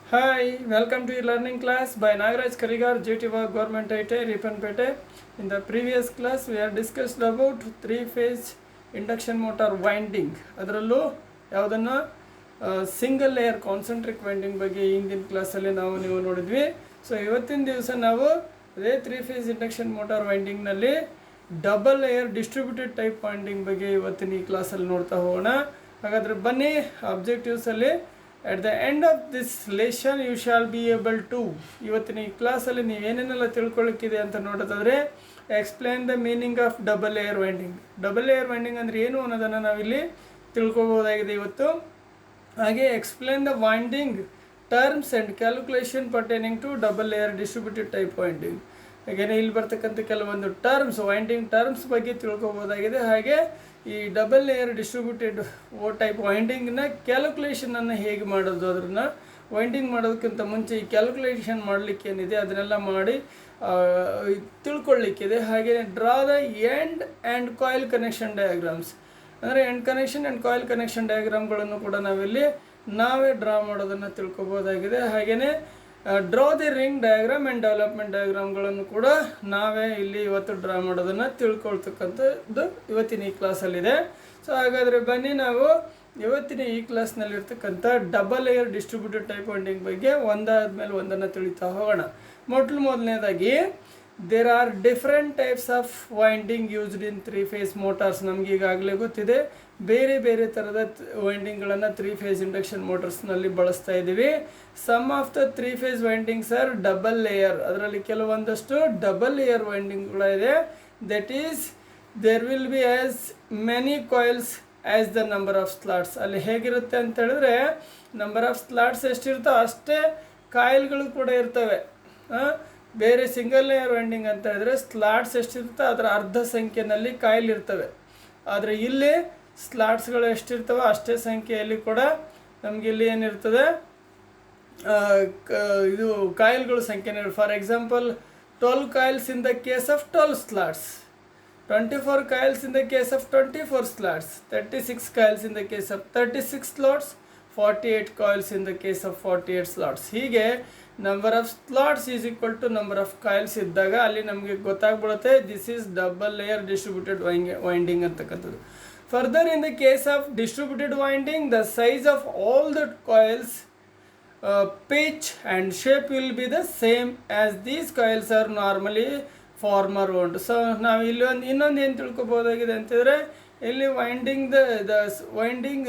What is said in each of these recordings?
Hi, welcome to your learning class by Nagaraj Karigar, JTV Government IT, Ripanpete. In the previous class, we have discussed about three-phase induction motor winding. ಅದರಲ್ಲೂ ಯಾವುದನ್ನು single layer concentric winding ಬಗ್ಗೆ ಹಿಂದಿನ ಕ್ಲಾಸಲ್ಲಿ ನೀವು ನೋಡಿದ್ವಿ. So ಇವತ್ತಿನ ದಿವಸ ನಾವು ಅದೇ ತ್ರೀ ಫೇಸ್ ಇಂಡಕ್ಷನ್ ಮೋಟಾರ್ ವೈಂಡಿಂಗ್ನಲ್ಲಿ double layer distributed type winding ಬಗ್ಗೆ ಇವತ್ತಿನ ಈ ಕ್ಲಾಸಲ್ಲಿ ನೋಡ್ತಾ ಹೋಗೋಣ. ಹಾಗಾದರೆ ಬನ್ನಿ, ಅಬ್ಜೆಕ್ಟಿವ್ಸಲ್ಲಿ at the end of this lesson you shall be able to ಇವತ್ತಿನ ಈ ಕ್ಲಾಸಲ್ಲಿ ನೀವೇನೇನೆಲ್ಲ ತಿಳ್ಕೊಳ್ಳೋಕ್ಕಿದೆ ಅಂತ ನೋಡೋದಾದರೆ explain the meaning of double layer winding. Double layer winding ಅಂದರೆ ಏನು ಅನ್ನೋದನ್ನು ನಾವಿಲ್ಲಿ ತಿಳ್ಕೊಬೋದಾಗಿದೆ ಇವತ್ತು. ಹಾಗೆ explain the winding terms and calculation pertaining to double layer distributed type winding. ಹಾಗೆಯೇ ಇಲ್ಲಿ ಬರ್ತಕ್ಕಂಥ ಕೆಲವೊಂದು ಟರ್ಮ್ಸ್, ವೈಂಡಿಂಗ್ ಟರ್ಮ್ಸ್ ಬಗ್ಗೆ ತಿಳ್ಕೊಬೋದಾಗಿದೆ. ಹಾಗೆ ಈ ಡಬಲ್ ಲೇಯರ್ ಡಿಸ್ಟ್ರಿಬ್ಯೂಟೆಡ್ ಟೈಪ್ ವೈಂಡಿಂಗ್ನ ಕ್ಯಾಲ್ಕುಲೇಷನನ್ನು ಹೇಗೆ ಮಾಡೋದು, ಅದನ್ನು ವೈಂಡಿಂಗ್ ಮಾಡೋದಕ್ಕಿಂತ ಮುಂಚೆ ಈ ಕ್ಯಾಲ್ಕುಲೇಷನ್ ಮಾಡಲಿಕ್ಕೆ ಏನಿದೆ ಅದನ್ನೆಲ್ಲ ಮಾಡಿ ತಿಳ್ಕೊಳ್ಳಿಕ್ಕಿದೆ. ಹಾಗೆಯೇ draw the end and coil connection diagrams, ಅಂದರೆ end connection and coil connection ಡಯಾಗ್ರಾಮ್ಗಳನ್ನು ಕೂಡ ನಾವೇ ಡ್ರಾ ಮಾಡೋದನ್ನು ತಿಳ್ಕೊಬೋದಾಗಿದೆ. ಹಾಗೆಯೇ draw the ring diagram and development ಡಯಾಗ್ರಾಮ್ಗಳನ್ನು ಕೂಡ ನಾವೇ ಇಲ್ಲಿ ಇವತ್ತು ಡ್ರಾ ಮಾಡೋದನ್ನು ತಿಳ್ಕೊಳ್ತಕ್ಕಂಥದ್ದು ಇವತ್ತಿನ ಈ ಕ್ಲಾಸಲ್ಲಿದೆ. ಸೊ ಹಾಗಾದರೆ ಬನ್ನಿ, ನಾವು ಇವತ್ತಿನ ಈ ಕ್ಲಾಸ್ನಲ್ಲಿರ್ತಕ್ಕಂಥ double layer distributed type winding ಬಗ್ಗೆ ಒಂದಾದ ಮೇಲೆ ಒಂದನ್ನು ತಿಳಿತಾ ಹೋಗೋಣ. ಮೊದಲನೇದಾಗಿ there are different types of winding used in three phase motors. ನಮಗೆ ಈಗಾಗಲೇ ಗೊತ್ತಿದೆ, ಬೇರೆ ಬೇರೆ ಥರದ ವೈಂಡಿಂಗ್ಗಳನ್ನು ತ್ರೀ ಫೇಸ್ ಇಂಡಕ್ಷನ್ ಮೋಟರ್ಸ್ನಲ್ಲಿ ಬಳಸ್ತಾ ಇದ್ದೀವಿ. Some of the three phase windings are double layer. ಅದರಲ್ಲಿ ಕೆಲವೊಂದಷ್ಟು ಡಬಲ್ ಲೇಯರ್ ವೈಂಡಿಂಗ್ಗಳಿದೆ. That is there will be as many coils as the number of slots. ಅಲ್ಲಿ ಹೇಗಿರುತ್ತೆ ಅಂತ ಹೇಳಿದ್ರೆ, ನಂಬರ್ ಆಫ್ ಸ್ಲಾಟ್ಸ್ ಎಷ್ಟಿರುತ್ತೋ ಅಷ್ಟೇ ಕಾಯಿಲ್ಗಳು ಕೂಡ ಇರ್ತವೆ. ಬೇರೆ ಸಿಂಗಲ್ ಲೇಯರ್ ವೈಂಡಿಂಗ್ ಅಂತ ಹೇಳಿದ್ರೆ ಸ್ಲಾಟ್ಸ್ ಎಷ್ಟಿರುತ್ತೋ ಅದರ ಅರ್ಧ ಸಂಖ್ಯೆಯಲ್ಲಿ ಕಾಯಿಲ್ ಇರ್ತವೆ. ಆದರೆ ಇಲ್ಲಿ ಸ್ಲಾಟ್ಸ್ಗಳು ಎಷ್ಟಿರ್ತವೆ ಅಷ್ಟೇ ಸಂಖ್ಯೆಯಲ್ಲಿ ಕೂಡ ನಮಗೆ ಇಲ್ಲಿ ಏನಿರ್ತದೆ, ಇದು ಕಾಯಿಲ್ಗಳು ಸಂಖ್ಯೆನೇ. For example 12 coils in the case of 12 slots, 24 coils in the case of 24 slots, 36 coils in the case of 36 slots, 48 coils in the case of 48 slots. ಹೀಗೆ number of slots is equal to number of coils ಇದ್ದಾಗ ಅಲ್ಲಿ ನಮಗೆ ಗೊತ್ತಾಗ್ಬಿಡುತ್ತೆ this is double layer distributed winding ಅಂತಕ್ಕಂಥದ್ದು. Further, in the case of distributed winding the size of all the coils, pitch and shape will be the same as these coils are normally former wound. So ನಾವು ಇಲ್ಲಿ ಇನ್ನೊಂದು ಏನು ತಿಳ್ಕೊಬೋದಾಗಿದೆ ಅಂತಂದರೆ, ಇಲ್ಲಿ winding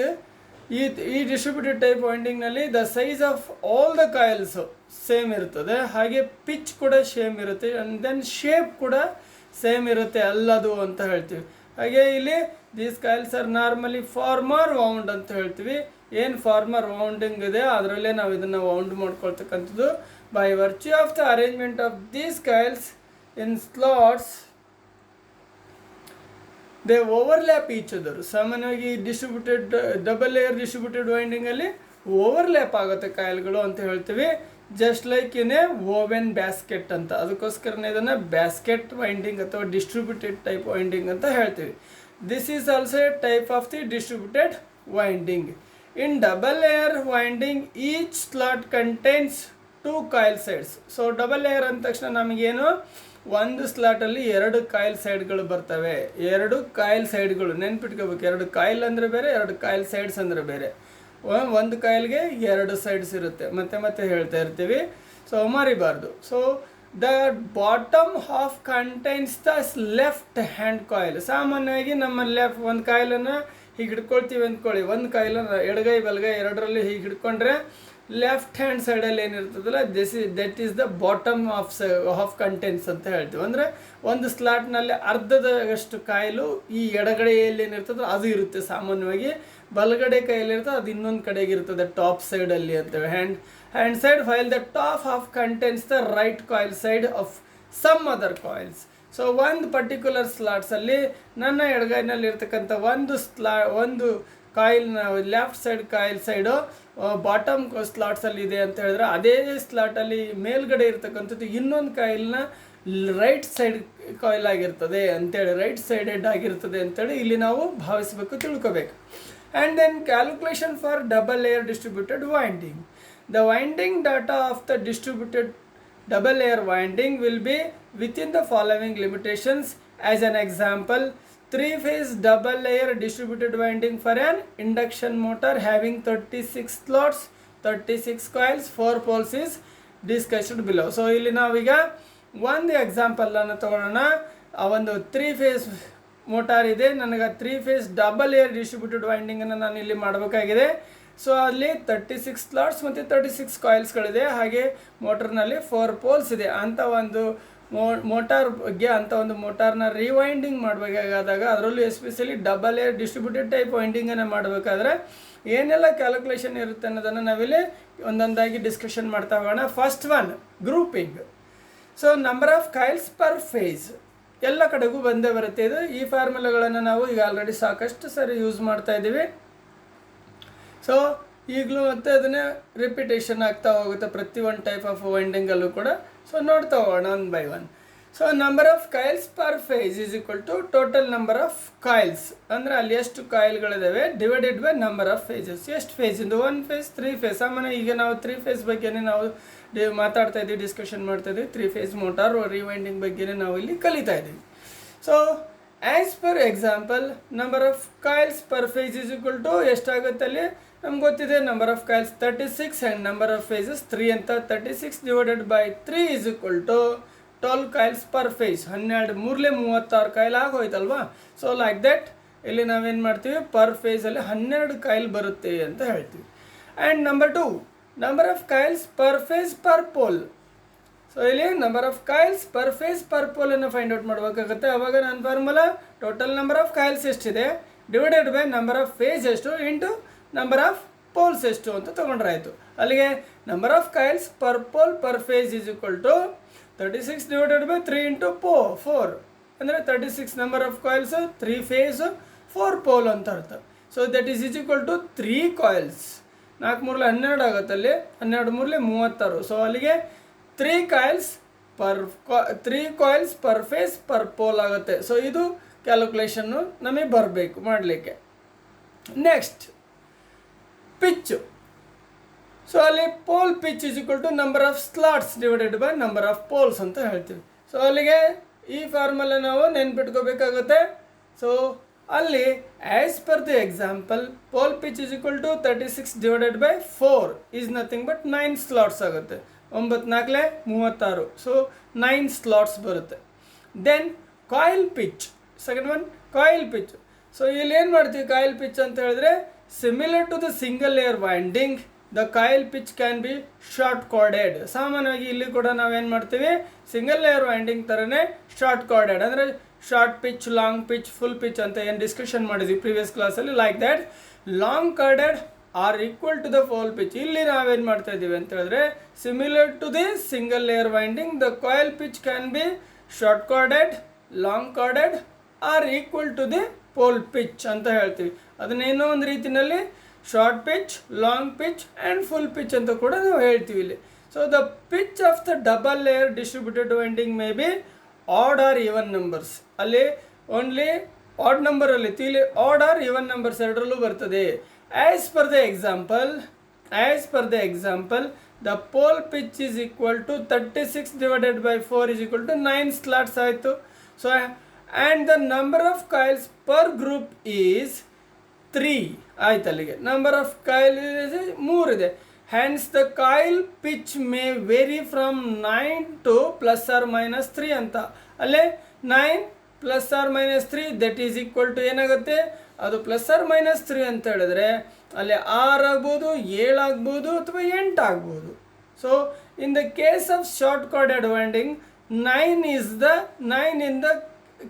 ಈ distributed type ವೈಂಡಿಂಗ್ನಲ್ಲಿ the size of all the coils same ಇರ್ತದೆ. ಹಾಗೆ ಪಿಚ್ ಕೂಡ ಸೇಮ್ ಇರುತ್ತೆ, ಆ್ಯಂಡ್ ದೆನ್ ಶೇಪ್ ಕೂಡ ಸೇಮ್ ಇರುತ್ತೆ ಎಲ್ಲದು ಅಂತ ಹೇಳ್ತೀವಿ. ಹಾಗೆ ಇಲ್ಲಿ these coils are normally former wound ಅಂತ ಹೇಳ್ತೀವಿ. ಏನು ಫಾರ್ಮರ್ ವೌಂಡಿಂಗ್ ಇದೆ ಅದರಲ್ಲೇ ನಾವು ಇದನ್ನು ವೌಂಡ್ ಮಾಡ್ಕೊಳ್ತಕ್ಕಂಥದ್ದು. By virtue of the arrangement of these coils in slots they overlap each other. ಸಾಮಾನ್ಯವಾಗಿ ಡಿಸ್ಟ್ರಿಬ್ಯೂಟೆಡ್ ಡಬಲ್ ಲೇಯರ್ ಡಿಸ್ಟ್ರಿಬ್ಯೂಟೆಡ್ ವೈಂಡಿಂಗಲ್ಲಿ ಓವರ್ಲ್ಯಾಪ್ ಆಗುತ್ತೆ ಕಾಯಿಲ್ಗಳು ಅಂತ ಹೇಳ್ತೀವಿ. Just like in a woven basket ಅಂತ, ಅದಕ್ಕೋಸ್ಕರನೇ ಇದನ್ನು ಬ್ಯಾಸ್ಕೆಟ್ ವೈಂಡಿಂಗ್ ಅಥವಾ ಡಿಸ್ಟ್ರಿಬ್ಯೂಟೆಡ್ ಟೈಪ್ ವೈಂಡಿಂಗ್ ಅಂತ ಹೇಳ್ತೀವಿ. This is also a type of the distributed winding. In double layer winding each slot contains 2 coil sides. So double layer ಅಂದ ತಕ್ಷಣ ನಮಗೇನು, ಒಂದು ಸ್ಲಾಟಲ್ಲಿ 2 ಕಾಯಿಲ್ ಸೈಡ್ಗಳು ಬರ್ತವೆ. 2 ಕಾಯಿಲ್ ಸೈಡ್ಗಳು ನೆನ್ಪಿಟ್ಕೋಬೇಕು. 2 ಕಾಯಿಲ್ ಅಂದರೆ ಬೇರೆ, 2 ಕಾಯಿಲ್ ಸೈಡ್ಸ್ ಅಂದರೆ ಬೇರೆ. ಒಂದು ಕಾಯಿಲ್ಗೆ 2 ಸೈಡ್ಸ್ ಇರುತ್ತೆ, ಮತ್ತೆ ಹೇಳ್ತಾ ಇರ್ತೀವಿ, ಸೊ ಮರಿಬಾರ್ದು. So the bottom half contains the left hand coil. ಸಾಮಾನ್ಯವಾಗಿ ನಮ್ಮ ಒಂದು ಕಾಯಿಲನ್ನು ಹೀಗೆ ಹಿಡ್ಕೊಳ್ತೀವಿ ಅಂದ್ಕೊಳ್ಳಿ, ಒಂದು ಕಾಯಿಲನ್ನು ಎಡಗೈ ಬಲಗೈ ಎರಡರಲ್ಲಿ ಹೀಗೆ ಹಿಡ್ಕೊಂಡ್ರೆ ಲೆಫ್ಟ್ ಹ್ಯಾಂಡ್ ಸೈಡಲ್ಲಿ ಏನಿರ್ತದಲ್ಲ that is the bottom of contents ಅಂತ ಹೇಳ್ತೀವಿ. ಅಂದರೆ ಒಂದು ಸ್ಲಾಟ್ನಲ್ಲಿ ಅರ್ಧದಷ್ಟು ಕಾಯಿಲು ಈ ಎಡಗಡೆಯಲ್ಲಿ ಏನಿರ್ತದೋ ಅದು ಇರುತ್ತೆ ಸಾಮಾನ್ಯವಾಗಿ. ಬಲಗಡೆ ಕೈಯಲ್ಲಿರ್ತದೆ ಅದು ಇನ್ನೊಂದು ಕಡೆಗೆ ಇರ್ತದೆ, ಟಾಪ್ ಸೈಡಲ್ಲಿ ಅಂತೇಳಿ hand side, while the top of contents the right coil side of some other coils. So ಒಂದು ಪರ್ಟಿಕ್ಯುಲರ್ ಸ್ಲಾಟ್ಸಲ್ಲಿ ನನ್ನ ಎಡಗೈನಲ್ಲಿ ಇರ್ತಕ್ಕಂಥ ಒಂದು ಕಾಯಿಲ್ನ left side coil side bottom ಸ್ಲಾಟ್ಸಲ್ಲಿ ಇದೆ ಅಂತ ಹೇಳಿದ್ರೆ, ಅದೇ ಸ್ಲಾಟಲ್ಲಿ ಮೇಲ್ಗಡೆ ಇರ್ತಕ್ಕಂಥದ್ದು ಇನ್ನೊಂದು ಕಾಯಿಲ್ನ ರೈಟ್ ಸೈಡ್ ಕಾಯಿಲ್ ಆಗಿರ್ತದೆ ಅಂತೇಳಿ, ರೈಟ್ ಸೈಡೆಡ್ ಆಗಿರ್ತದೆ ಅಂತೇಳಿ ಇಲ್ಲಿ ನಾವು ಭಾವಿಸಬೇಕು, ತಿಳ್ಕೋಬೇಕು. And then calculation for double layer distributed winding. The winding data of the distributed double layer winding will be within the following limitations. As an example, 3-phase double layer distributed winding for an induction motor having 36 slots, 36 coils, 4 poles is discussed below. So ಇಲ್ಲಿ ನಾವೀಗ ಒಂದು example ಅನ್ನು ತಗೊಳ್ಳೋಣ. ಆ ಒಂದು 3-phase motor ಇದೆ, ನನಗೆ 3-phase double air distributed ವೈಂಡಿಂಗನ್ನು ನಾನು ಇಲ್ಲಿ ಮಾಡಬೇಕಾಗಿದೆ. ಸೊ ಅಲ್ಲಿ 36 ಸ್ಲಾಟ್ಸ್ ಮತ್ತು 36 ಕಾಯಿಲ್ಸ್ಗಳಿದೆ, ಹಾಗೆ ಮೋಟರ್ನಲ್ಲಿ 4 ಪೋಲ್ಸ್ ಇದೆ. ಅಂಥ ಒಂದು ಮೋಟಾರ್ ಬಗ್ಗೆ ಅಂಥ ಒಂದು ಮೋಟಾರ್ನ ರಿವೈಂಡಿಂಗ್ ಮಾಡಬೇಕಾದಾಗ, ಅದರಲ್ಲೂ especially double air distributed type ವೈಂಡಿಂಗನ್ನು ಮಾಡಬೇಕಾದ್ರೆ ಏನೆಲ್ಲ ಕ್ಯಾಲ್ಕುಲೇಷನ್ ಇರುತ್ತೆ ಅನ್ನೋದನ್ನು ನಾವಿಲ್ಲಿ ಒಂದೊಂದಾಗಿ ಡಿಸ್ಕಷನ್ ಮಾಡ್ತಾ ಹೋಗೋಣ. First one, grouping. So number of coils per face ಎಲ್ಲ ಕಡೆಗೂ ಬಂದೇ ಬರುತ್ತೆ ಇದು. ಈ ಫಾರ್ಮುಲಾಗಳನ್ನು ನಾವು ಈಗ ಆಲ್ರೆಡಿ ಸಾಕಷ್ಟು ಸರಿ ಯೂಸ್ ಮಾಡ್ತಾ ಇದ್ದೀವಿ. ಸೊ ಈಗಲೂ ಮತ್ತೆ ಅದನ್ನೇ ರಿಪಿಟೇಷನ್ ಆಗ್ತಾ ಹೋಗುತ್ತೆ ಪ್ರತಿ ಒಂದು ಟೈಪ್ ಆಫ್ ವೈಂಡಿಂಗಲ್ಲೂ ಕೂಡ. ಸೊ ನೋಡ್ತಾ ಹೋಗೋಣ one by one. So number of coils per phase is equal to total number of coils, ಅಂದರೆ ಅಲ್ಲಿ ಎಷ್ಟು ಕಾಯಿಲ್ಗಳಿದ್ದಾವೆ divided by number of phases. ಎಷ್ಟು ಫೇಸ್ ಇಂದು 1 ಫೇಸ್ 3 ಫೇಸ್. ಸಾಮಾನ್ಯ ಈಗ ನಾವು 3 ಫೇಸ್ ಬಗ್ಗೆನೇ ನಾವು ಮಾತಾಡ್ತಾ ಇದ್ದೀವಿ, ಡಿಸ್ಕಷನ್ ಮಾಡ್ತಾ ಇದ್ದೀವಿ. 3-phase ಮೋಟಾರ್ ರಿವೈಂಡಿಂಗ್ ಬಗ್ಗೆನೇ ನಾವು ಇಲ್ಲಿ ಕಲಿತಾ ಇದ್ದೀವಿ. So as per example, number of coils per phase is equal to ಎಷ್ಟಾಗುತ್ತೆ ಅಲ್ಲಿ ನಮ್ಗೆ ಗೊತ್ತಿದೆ. Number of coils 36 and number of phases 3 ಅಂತ. 36 divided by 3 is equal to 12 coils per phase. 12 3 36 coil ಆಗೋಯ್ತಲ್ವಾ. ಸೊ ಲೈಕ್ ದಟ್ ಇಲ್ಲಿ ನಾವೇನು ಮಾಡ್ತೀವಿ, per ಫೇಸಲ್ಲಿ 12 coil ಬರುತ್ತೆ ಅಂತ ಹೇಳ್ತೀವಿ. And number 2, number of coils per phase per pole. So ಇಲ್ಲಿ number of coils per phase per ಪೋಲನ್ನು ಫೈಂಡ್ ಔಟ್ ಮಾಡಬೇಕಾಗುತ್ತೆ. ಅವಾಗ ನನ್ನ formula total number of coils ಎಷ್ಟಿದೆ divided by number of phase ಎಷ್ಟು ಇಂಟು ನಂಬರ್ ಆಫ್ ಪೋಲ್ಸ್ ಎಷ್ಟು ಅಂತ ತೊಗೊಂಡ್ರೆ ಆಯಿತು. ಅಲ್ಲಿಗೆ number of coils per pole per phase is equal to 36 divided by 3 into 4, ಅಂದರೆ 36 number of coils, 3 phase 4 pole ಅಂತ ಅರ್ಥ. So that is equal to 3 coils. 4 3 12 ಆಗುತ್ತೆ, ಅಲ್ಲಿ 12 3 36. ಸೊ ಅಲ್ಲಿಗೆ 3 coils per phase per pole ಆಗುತ್ತೆ. ಸೊ ಇದು ಕ್ಯಾಲ್ಕುಲೇಷನ್ನು ನಮಗೆ ಬರಬೇಕು ಮಾಡಲಿಕ್ಕೆ. Next pitch. ಸೊ ಅಲ್ಲಿ pole pitch is equal to number of slots divided by number of poles ಅಂತ ಹೇಳ್ತೀವಿ. ಸೊ ಅಲ್ಲಿಗೆ ಈ ಫಾರ್ಮುಲಾ ನಾವು ನೆನ್ಪಿಟ್ಕೋಬೇಕಾಗುತ್ತೆ. ಸೊ ಅಲ್ಲಿ as per the example, pole pitch is equal to 36 divided by 4 is nothing but 9 slots ಆಗುತ್ತೆ. 9 4 36. So 9 slots ಬರುತ್ತೆ. Then coil pitch, second one coil pitch. So ಇಲ್ಲಿ ಏನು ಮಾಡ್ತೀವಿ ಕಾಯಿಲ್ ಪಿಚ್ ಅಂತ ಹೇಳಿದ್ರೆ, similar to the single layer winding the coil pitch can be short chorded. ಸಾಮಾನ್ಯವಾಗಿ ಇಲ್ಲಿ ಕೂಡ ನಾವೇನು ಮಾಡ್ತೀವಿ, ಸಿಂಗಲ್ ಲೇಯರ್ ವೈಂಡಿಂಗ್ ಥರನೇ ಶಾರ್ಟ್ ಕಾರ್ಡೆಡ್, ಅಂದರೆ short pitch, long pitch, full pitch ಅಂತ ಏನು ಡಿಸ್ಕಷನ್ ಮಾಡಿದ್ವಿ ಪ್ರೀವಿಯಸ್ ಕ್ಲಾಸಲ್ಲಿ. Like that long chorded are equal to the pole pitch. ಇಲ್ಲಿ ನಾವೇನು ಮಾಡ್ತಾ ಇದ್ದೀವಿ ಅಂತ ಹೇಳಿದ್ರೆ, similar to the single layer winding the coil pitch can be short chorded, long chorded are equal to the pole pitch ಅಂತ ಹೇಳ್ತೀವಿ. ಅದನ್ನೇನೋ ಒಂದು ರೀತಿಯಲ್ಲಿ short pitch, long pitch and full pitch ಅಂತ ಕೂಡ ನಾವು ಹೇಳ್ತೀವಿ ಇಲ್ಲಿ. So the pitch of the double layer distributed winding may be odd or even numbers. ಅಲ್ಲಿ ಓನ್ಲಿ ಆಡ್ ನಂಬರಲ್ಲಿ ಇಲ್ಲಿ ಆಡ್ ಆರ್ ಈವನ್ ನಂಬರ್ಸ್ ಎರಡರಲ್ಲೂ ಬರ್ತದೆ. As per the example the pole pitch is equal to 36 divided by 4 is equal to 9 slots ಆಯಿತು. So and the number of coils per group is 3 ಆಯ್ತು. ಅಲ್ಲಿಗೆ number of coil 3 ಇದೆ. Hence the coil pitch may vary from 9 to ±3 ಅಂತ. ಅಲ್ಲೇ 9 ±3 that is equal to ಏನಾಗುತ್ತೆ, ಅದು ±3 ಅಂತ ಹೇಳಿದ್ರೆ ಅಲ್ಲಿ 6 ಆಗ್ಬೋದು, 7 ಆಗ್ಬೋದು, ಅಥವಾ 8 ಆಗ್ಬೋದು. So in the case of short chorded winding 9 in the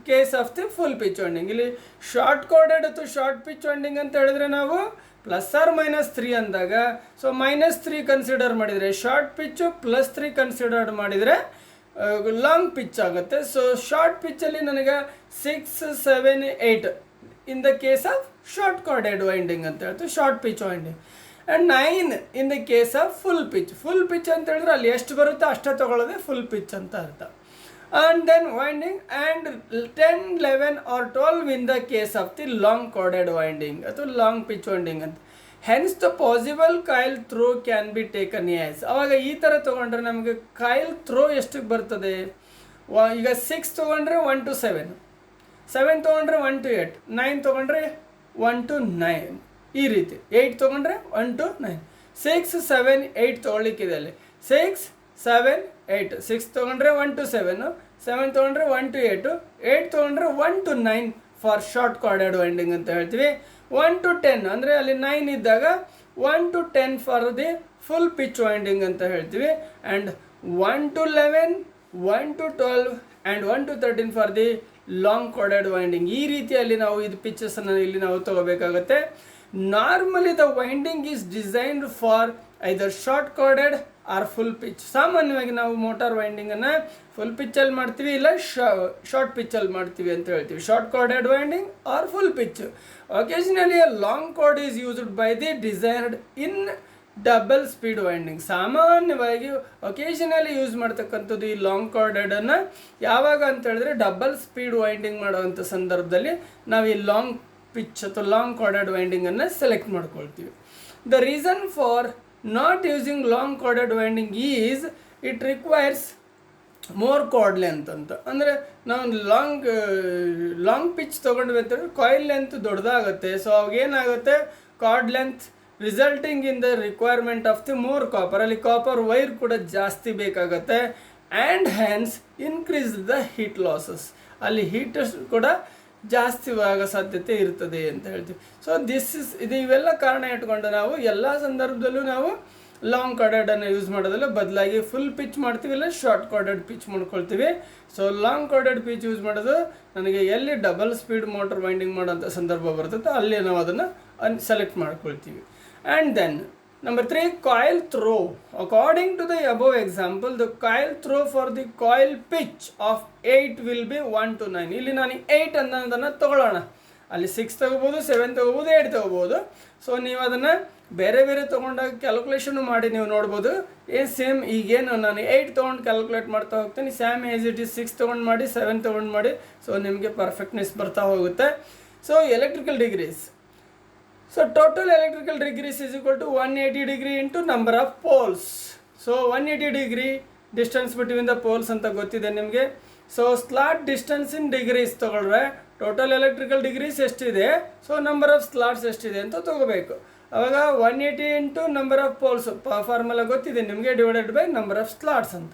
case of the full pitch winding. ಇಲ್ಲಿ ಶಾರ್ಟ್ ಕಾರ್ಡೆಡ್ ಅಥವಾ ಶಾರ್ಟ್ ಪಿಚ್ ವೈಂಡಿಂಗ್ ಅಂತ ಹೇಳಿದ್ರೆ ನಾವು ±3 ಅಂದಾಗ, ಸೊ -3 ಕನ್ಸಿಡರ್ ಮಾಡಿದರೆ ಶಾರ್ಟ್ ಪಿಚ್ಚು, +3 ಕನ್ಸಿಡರ್ ಮಾಡಿದರೆ ಲಾಂಗ್ ಪಿಚ್ ಆಗುತ್ತೆ. ಸೊ ಶಾರ್ಟ್ ಪಿಚ್ಚಲ್ಲಿ ನನಗೆ 6 7 8 in the case of short chorded winding ಅಂತ ಹೇಳ್ತೀವಿ, short pitch winding. And 9 in the case of full pitch ಅಂತ ಹೇಳಿದ್ರೆ ಅಲ್ಲಿ ಎಷ್ಟು ಬರುತ್ತೆ ಅಷ್ಟೇ ತೊಗೊಳ್ಳೋದೆ ಫುಲ್ ಪಿಚ್ ಅಂತ ಅರ್ಥ. and then winding, and 10, 11 or 12 in the case of the long corded winding ಅಥವಾ long pitch winding ಅಂತ. Hence the possible coil throw can be taken as. ಅವಾಗ ಈ ಥರ ತೊಗೊಂಡ್ರೆ ನಮಗೆ ಕಾಯಿಲ್ ಥ್ರೋ ಎಷ್ಟಕ್ಕೆ ಬರ್ತದೆ? ಈಗ 6 ತೊಗೊಂಡ್ರೆ 1 to 7, 7 ತೊಗೊಂಡ್ರೆ 1 to 8, 9 ತೊಗೊಂಡ್ರೆ 1 to 9, ಈ ರೀತಿ 8 ತೊಗೊಂಡ್ರೆ 1 to 9, 6, 7, 8 ತೊಗೊಳ್ಳಿಕ್ಕಿದೆ ಅಲ್ಲಿ. 6, 7, 8, 6 ತೊಗೊಂಡ್ರೆ 1 to 7, 7 ತೊಗೊಂಡ್ರೆ 1 to 8, 8 ತೊಗೊಂಡ್ರೆ 1 to 9 for short chorded winding ಅಂತ ಹೇಳ್ತೀವಿ. 1 to 10 ಅಂದರೆ ಅಲ್ಲಿ 9 ಇದ್ದಾಗ 1 to 10 for the full pitch winding ಅಂತ ಹೇಳ್ತೀವಿ. And 1 to 11, 1 to 12 and 1 to 13 for the long chorded winding. ಈ ರೀತಿಯಲ್ಲಿ ನಾವು ಇದು ಪಿಚ್ಚಸನ್ನು ಇಲ್ಲಿ ನಾವು ತಗೋಬೇಕಾಗುತ್ತೆ. Normally the winding is designed for either short chorded or full pitch. ಸಾಮಾನ್ಯವಾಗಿ ನಾವು ಮೋಟಾರ್ ವೈಂಡಿಂಗನ್ನು ಫುಲ್ ಪಿಚ್ಚಲ್ಲಿ ಮಾಡ್ತೀವಿ, ಇಲ್ಲ ಶಾರ್ಟ್ ಪಿಚ್ಚಲ್ಲಿ ಮಾಡ್ತೀವಿ ಅಂತ ಹೇಳ್ತೀವಿ. Short chorded winding or full pitch. Occasionally a long chord is used by the desired in double speed winding. ಸಾಮಾನ್ಯವಾಗಿ occasionally use ಮಾಡ್ತಕ್ಕಂಥದ್ದು ಈ ಲಾಂಗ್ ಕಾರ್ಡೆಡನ್ನು ಯಾವಾಗ ಅಂತ ಹೇಳಿದ್ರೆ ಡಬಲ್ ಸ್ಪೀಡ್ ವೈಂಡಿಂಗ್ ಮಾಡುವಂಥ ಸಂದರ್ಭದಲ್ಲಿ ನಾವು ಈ ಲಾಂಗ್ ಪಿಚ್ ಅಥವಾ ಲಾಂಗ್ ಕಾರ್ಡೆಡ್ ವೈಂಡಿಂಗನ್ನು ಸೆಲೆಕ್ಟ್ ಮಾಡ್ಕೊಳ್ತೀವಿ. The reason for not using long corded winding is it requires more cord length ಅಂತ. ಅಂದರೆ ನಾವು ಲಾಂಗ್ ಪಿಚ್ ತೊಗೊಂಡ್ವಿ ಅಂತಂದರೆ ಕಾಯಿಲ್ ಲೆಂತ್ ದೊಡ್ಡದಾಗುತ್ತೆ. ಸೊ ಅವಾಗ ಏನಾಗುತ್ತೆ, card length resulting in the requirement of the more copper. ಅಲ್ಲಿ copper wire ಕೂಡ ಜಾಸ್ತಿ ಬೇಕಾಗುತ್ತೆ. And Hans increase the heat losses. ಅಲ್ಲಿ ಹೀಟ್ ಕೂಡ ಜಾಸ್ತಿ ಆಗೋ ಸಾಧ್ಯತೆ ಇರ್ತದೆ ಅಂತ ಹೇಳ್ತೀವಿ. ಸೊ ಇವೆಲ್ಲ ಕಾರಣ ಇಟ್ಕೊಂಡು ನಾವು ಎಲ್ಲ ಸಂದರ್ಭದಲ್ಲೂ ನಾವು ಲಾಂಗ್ ಕಾರ್ಡೆಡನ್ನು ಯೂಸ್ ಮಾಡೋದಿಲ್ಲ, ಬದಲಾಗಿ ಫುಲ್ ಪಿಚ್ ಮಾಡ್ತೀವಿ, ಇಲ್ಲ ಶಾರ್ಟ್ ಕಾರ್ಡೆಡ್ ಪಿಚ್ ಮಾಡ್ಕೊಳ್ತೀವಿ. ಸೊ ಲಾಂಗ್ ಕಾರ್ಡೆಡ್ ಪಿಚ್ ಯೂಸ್ ಮಾಡೋದು ನನಗೆ ಎಲ್ಲಿ ಡಬಲ್ ಸ್ಪೀಡ್ ಮೋಟರ್ ವೈಂಡಿಂಗ್ ಮಾಡೋಂಥ ಸಂದರ್ಭ ಬರ್ತದೆ ಅಲ್ಲಿ ನಾವು ಅದನ್ನು ಸೆಲೆಕ್ಟ್ ಮಾಡ್ಕೊಳ್ತೀವಿ. And then Number 3, coil throw. According to the above example, the coil throw for the coil pitch of 8 will be 1 to 9. ಇಲ್ಲಿ ನಾನು 8 ಅನ್ನೋದನ್ನು ತೊಗೊಳ್ಳೋಣ. ಅಲ್ಲಿ 6 ತೊಗೋಬೋದು, 7 ತೊಗೋಬೋದು, 8 ತೊಗೋಬೋದು. ಸೊ ನೀವು ಅದನ್ನು ಬೇರೆ ಬೇರೆ ತೊಗೊಂಡಾಗ ಕ್ಯಾಲ್ಕುಲೇಷನ್ ಮಾಡಿ ನೀವು ನೋಡ್ಬೋದು. ಸೇಮ್ ಈಗೇನು ನಾನು 8 ತೊಗೊಂಡು ಕ್ಯಾಲ್ಕುಲೇಟ್ ಮಾಡ್ತಾ ಹೋಗ್ತೀನಿ, ಸ್ಯಾಮ್ ಆಸ್ ಇಟ್ ಈಸ್ 6 ತೊಗೊಂಡು ಮಾಡಿ, 7 ತೊಗೊಂಡು ಮಾಡಿ. ಸೊ ನಿಮಗೆ ಪರ್ಫೆಕ್ಟ್ನೆಸ್ ಬರ್ತಾ ಹೋಗುತ್ತೆ. So electrical degrees. So total electrical degrees is equal to 180 degree into number of poles. So 180 degree distance between the poles ಅಂತ ಗೊತ್ತಿದೆ ನಿಮಗೆ. So slot distance in degrees ತೊಗೊಳ್ರೆ ಟೋಟಲ್ ಎಲೆಕ್ಟ್ರಿಕಲ್ ಡಿಗ್ರೀಸ್ ಎಷ್ಟಿದೆ, so number of slots ಎಷ್ಟಿದೆ ಅಂತ ತೊಗೋಬೇಕು. ಅವಾಗ 180 into number of poles formula ಗೊತ್ತಿದೆ ನಿಮಗೆ, divided by number of slots ಅಂತ.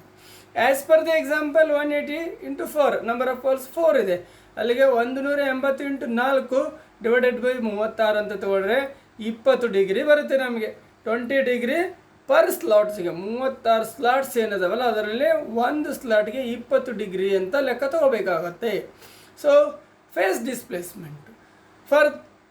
As per the example 180 into 4, number of poles 4 ಇದೆ. ಅಲ್ಲಿಗೆ 180 ಇಂಟು 4 ಡಿವೈಡೆಡ್ ಬೈ 36 ಅಂತ ತೊಗೊಂಡ್ರೆ 20 ಡಿಗ್ರಿ ಬರುತ್ತೆ ನಮಗೆ. 20 ಡಿಗ್ರಿ ಪರ್ ಸ್ಲಾಟ್ಸ್ಗೆ 36 ಸ್ಲಾಟ್ಸ್ ಏನಿದಾವಲ್ಲ ಅದರಲ್ಲಿ ಒಂದು ಸ್ಲಾಟ್ಗೆ 20 ಡಿಗ್ರಿ ಅಂತ ಲೆಕ್ಕ ತಗೋಬೇಕಾಗತ್ತೆ. So phase displacement for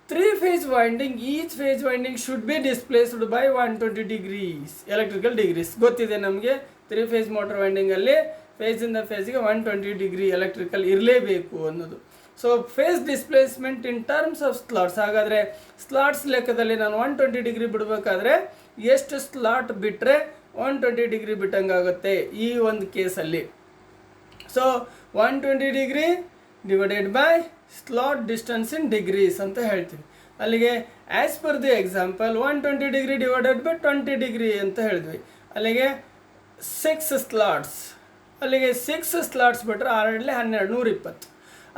3 phase winding, each phase winding should be displaced by 120 degrees electrical degrees. ಗೊತ್ತಿದೆ ನಮಗೆ 3 phase motor winding ಅಲ್ಲಿ ಫೇಸಿಂದ ಫೇಸ್ಗೆ 120 ಡಿಗ್ರಿ ಎಲೆಕ್ಟ್ರಿಕಲ್ ಇರಲೇಬೇಕು ಅನ್ನೋದು. So phase displacement in terms of slots. ಹಾಗಾದರೆ ಸ್ಲಾಟ್ಸ್ ಲೆಕ್ಕದಲ್ಲಿ ನಾನು 120 ಡಿಗ್ರಿ ಬಿಡಬೇಕಾದ್ರೆ ಎಷ್ಟು ಸ್ಲಾಟ್ ಬಿಟ್ಟರೆ 120 ಡಿಗ್ರಿ ಬಿಟ್ಟಂಗಾಗುತ್ತೆ ಈ ಒಂದು ಕೇಸಲ್ಲಿ. So 120 degree divided by slot distance in degrees ಅಂತ ಹೇಳ್ತೀವಿ. ಅಲ್ಲಿಗೆ as per the example 120 degree divided by 20 degree ಅಂತ ಹೇಳಿದ್ವಿ. ಅಲ್ಲಿಗೆ 6 ಸ್ಲಾಟ್ಸ್, ಅಲ್ಲಿಗೆ 6 ಸ್ಲಾಟ್ಸ್ ಬಿಟ್ಟರೆ 6 12 120.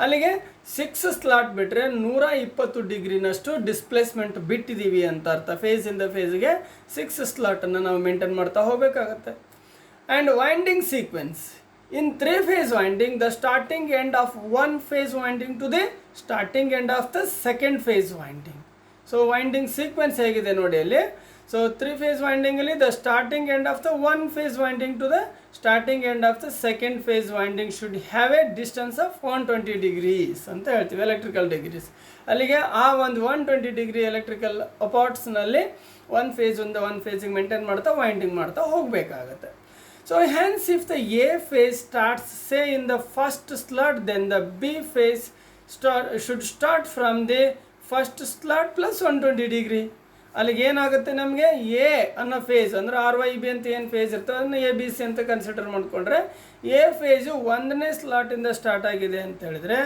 ಅಲ್ಲಿಗೆ 6 ಸ್ಲಾಟ್ ಬಿಟ್ಟರೆ 120 ಡಿಗ್ರಿನಷ್ಟು ಡಿಸ್ಪ್ಲೇಸ್ಮೆಂಟ್ ಬಿಟ್ಟಿದ್ದೀವಿ ಅಂತ ಅರ್ಥ. ಫೇಸಿಂದ ಫೇಸ್ಗೆ 6 ಸ್ಲಾಟನ್ನು ನಾವು ಮೇಂಟೈನ್ ಮಾಡ್ತಾ ಹೋಗಬೇಕಾಗತ್ತೆ. And winding sequence in 3 phase winding, the starting end of one phase winding to the starting end of the second phase winding. So winding sequence ಹೇಗಿದೆ ನೋಡಿ ಅಲ್ಲಿ. ಸೊ 3 phase winding ಅಲ್ಲಿ the starting end of the one phase winding to the starting end of the second phase winding should have a distance of 120 degrees ಅಂತ ಹೇಳ್ತೀವಿ electrical degrees. ಅಲ್ಲಿಗೆ ಆ ಒಂದು 120 degree electrical ಅಪಾರ್ಟ್ಸ್ನಲ್ಲಿ ಒಂದು ಫೇಸಿಗೆ ಮೇಂಟೈನ್ ಮಾಡ್ತಾ winding ಮಾಡ್ತಾ ಹೋಗಬೇಕಾಗತ್ತೆ. So hence if the A phase starts say in the first slot, then the B phase should start from the first slot plus 120 degree. ಅಲ್ಲಿಗೆ ಏನಾಗುತ್ತೆ ನಮಗೆ ಎ ಅನ್ನೋ ಫೇಸ್ ಅಂದರೆ ಆರ್ ವೈ ಬಿ ಅಂತ ಏನು ಫೇಸ್ ಇರ್ತದೆ ಅದನ್ನು ಎ ಬಿ ಸಿ ಅಂತ ಕನ್ಸಿಡರ್ ಮಾಡಿಕೊಂಡ್ರೆ ಎ ಫೇಜು 1ನೇ ಸ್ಲಾಟಿಂದ ಸ್ಟಾರ್ಟ್ ಆಗಿದೆ ಅಂತ ಹೇಳಿದರೆ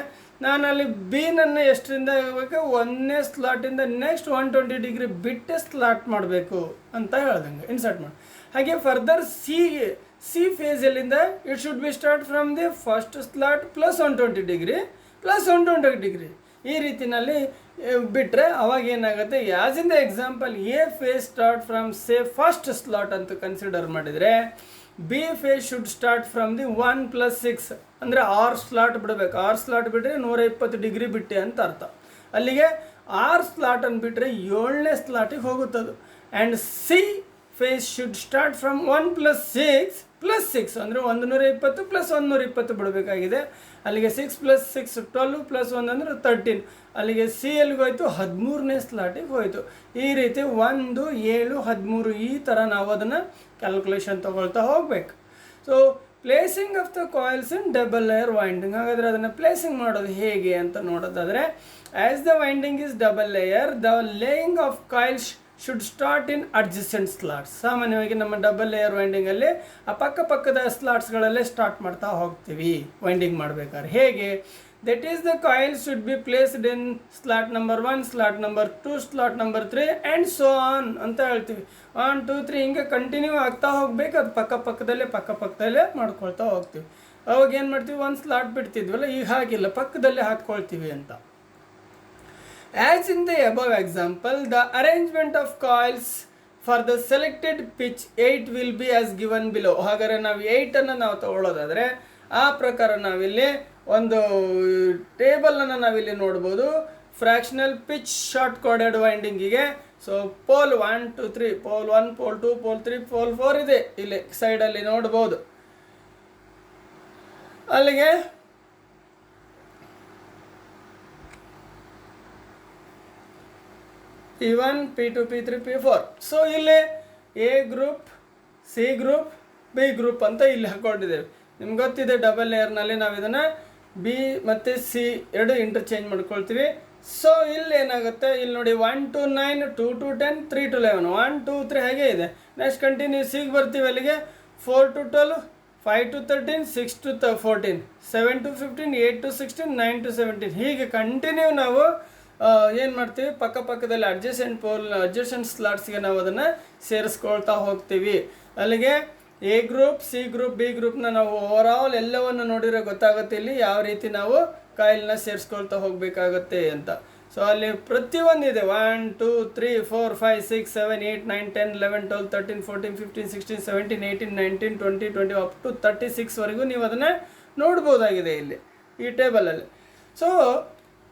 ನಾನು ಅಲ್ಲಿ ಬಿ ನನ್ನ ಎಷ್ಟರಿಂದ ಹೋಗಬೇಕು 1ನೇ ಸ್ಲಾಟಿಂದ ನೆಕ್ಸ್ಟ್ 120 ಡಿಗ್ರಿ ಬಿಟ್ಟೆ ಸ್ಲಾಟ್ ಮಾಡಬೇಕು ಅಂತ ಹೇಳ್ದಂಗೆ ಇನ್ಸರ್ಟ್ ಮಾಡಿ. ಹಾಗೆ ಫರ್ದರ್ ಸಿ ಫೇಸ್ ಎಲ್ಲಿಂದ it should be start from the first slot plus 120 degree plus 120 degree ಈ ರೀತಿಯಲ್ಲಿ ಬಿಟ್ಟರೆ ಅವಾಗ ಏನಾಗುತ್ತೆ, as in the example A phase start from say first slot ಅಂತ ಕನ್ಸಿಡರ್ ಮಾಡಿದರೆ B phase should start from the 1+6 ಅಂದರೆ 6 slot ಬಿಡಬೇಕು. 6 slot ಬಿಟ್ಟರೆ 120 ಡಿಗ್ರಿ ಬಿಟ್ಟೆ ಅಂತ ಅರ್ಥ. ಅಲ್ಲಿಗೆ 6 ಸ್ಲಾಟನ್ನು ಬಿಟ್ಟರೆ 7ನೇ ಸ್ಲಾಟಿಗೆ ಹೋಗುತ್ತದು. And C phase should start from 1+6 ಅಂದರೆ 120 ಪ್ಲಸ್ 120 ಬಿಡಬೇಕಾಗಿದೆ. ಅಲ್ಲಿಗೆ 6 + 6 12 + 1 ಅಂದರೆ 13. ಅಲ್ಲಿಗೆ ಸಿ ಎಲ್ಲಿಗೆ ಹೋಯಿತು 13ನೇ ಸ್ಲಾಟಿಗೆ ಹೋಯಿತು. ಈ ರೀತಿ 1 7 13 ಈ ಥರ ನಾವು ಅದನ್ನು ಕ್ಯಾಲ್ಕುಲೇಷನ್ ತೊಗೊಳ್ತಾ ಹೋಗ್ಬೇಕು. So placing of the coils in double layer winding. ಹಾಗಾದರೆ ಅದನ್ನು ಪ್ಲೇಸಿಂಗ್ ಮಾಡೋದು ಹೇಗೆ ಅಂತ ನೋಡೋದಾದರೆ, as the winding is double layer the laying of coils should start in adjacent slots. ಸಾಮಾನ್ಯವಾಗಿ ನಮ್ಮ ಡಬಲ್ ಲೇಯರ್ ವೈಂಡಿಂಗಲ್ಲಿ ಆ ಪಕ್ಕದ ಸ್ಲಾಟ್ಸ್ಗಳಲ್ಲೇ ಸ್ಟಾರ್ಟ್ ಮಾಡ್ತಾ ಹೋಗ್ತೀವಿ ವೈಂಡಿಂಗ್ ಮಾಡಬೇಕಾದ್ರೆ. ಹೇಗೆ? That is the coil should be placed in slot number 1, slot number 2, slot number 3 and so on ಅಂತ ಹೇಳ್ತೀವಿ. 1 2 3 ಹಿಂಗೆ ಕಂಟಿನ್ಯೂ ಆಗ್ತಾ ಹೋಗ್ಬೇಕು. ಅದು ಪಕ್ಕದಲ್ಲೇ ಮಾಡ್ಕೊಳ್ತಾ ಹೋಗ್ತೀವಿ. ಅವಾಗ ಏನು ಮಾಡ್ತೀವಿ, ಒಂದು ಸ್ಲಾಟ್ ಬಿಡ್ತಿದ್ವಲ್ಲ, ಈಗ ಹಾಗಿಲ್ಲ, ಪಕ್ಕದಲ್ಲೇ ಹಾಕ್ಕೊಳ್ತೀವಿ ಅಂತ. As in the above example, the arrangement of coils for the selected pitch 8 will be as given below. ಹಾಗಾದರೆ ನಾವು 8ಅನ್ನು ನಾವು ತಗೊಳ್ಳೋದಾದರೆ ಆ ಪ್ರಕಾರ ನಾವಿಲ್ಲಿ ಒಂದು ಟೇಬಲನ್ನು ನಾವಿಲ್ಲಿ ನೋಡ್ಬೋದು. ಫ್ರ್ಯಾಕ್ಷನಲ್ ಪಿಚ್ ಶಾರ್ಟ್ ಕೋಡೆಡ್ ವೈಂಡಿಂಗಿಗೆ so pole 1 2 3, pole 1, pole 2, pole 3, pole 4 ಇದೆ ಇಲ್ಲಿ ಸೈಡಲ್ಲಿ ನೋಡ್ಬೋದು. ಅಲ್ಲಿಗೆ P1, P2, P3, P4. So ಇಲ್ಲಿ A group, C group, B group ಅಂತ ಇಲ್ಲಿ ಹಾಕ್ಕೊಂಡಿದ್ದೇವೆ. ನಿಮ್ಗೆ ಗೊತ್ತಿದೆ ಡಬಲ್ ಲೇಯರ್ನಲ್ಲಿ ನಾವು ಇದನ್ನು ಬಿ ಮತ್ತು ಸಿ ಎರಡು ಇಂಟರ್ಚೇಂಜ್ ಮಾಡ್ಕೊಳ್ತೀವಿ. ಸೊ ಇಲ್ಲಿ ಏನಾಗುತ್ತೆ, ಇಲ್ಲಿ ನೋಡಿ 1 to 9, 2 to 10, 3 to 11, 1 2 3 ಹಾಗೆ ಇದೆ. ನೆಕ್ಸ್ಟ್ ಕಂಟಿನ್ಯೂ ಸಿಗೆ ಬರ್ತೀವಿ. ಅಲ್ಲಿಗೆ 4 to 12, 5 to 13, 6 to 14, 7 to 15, 8 to 16, 9 to 17 ಹೀಗೆ ಕಂಟಿನ್ಯೂ ನಾವು ಏನು ಮಾಡ್ತೀವಿ, ಪಕ್ಕದಲ್ಲಿ ಅಡ್ಜಸೆಂಟ್ ಸ್ಲಾಟ್ಸ್ಗೆ ನಾವು ಅದನ್ನು ಸೇರಿಸ್ಕೊಳ್ತಾ ಹೋಗ್ತೀವಿ. ಅಲ್ಲಿಗೆ A group, C group, B ಗ್ರೂಪ್ನ ನಾವು ಓವರಾಲ್ ಎಲ್ಲವನ್ನು ನೋಡಿದ್ರೆ ಗೊತ್ತಾಗುತ್ತೆ ಇಲ್ಲಿ ಯಾವ ರೀತಿ ನಾವು ಕಾಯಿಲ್ನ ಸೇರಿಸ್ಕೊಳ್ತಾ ಹೋಗಬೇಕಾಗತ್ತೆ ಅಂತ. ಸೊ ಅಲ್ಲಿ ಪ್ರತಿಯೊಂದಿದೆ 1 2 3 4 5 6 7 8 9 10 11 12 13 14 15 16 17 18 19 20 20 ಅಪ್ ಟು 36ವರೆಗೂ ನೀವು ಅದನ್ನು ನೋಡ್ಬೋದಾಗಿದೆ ಇಲ್ಲಿ ಈ ಟೇಬಲಲ್ಲಿ. So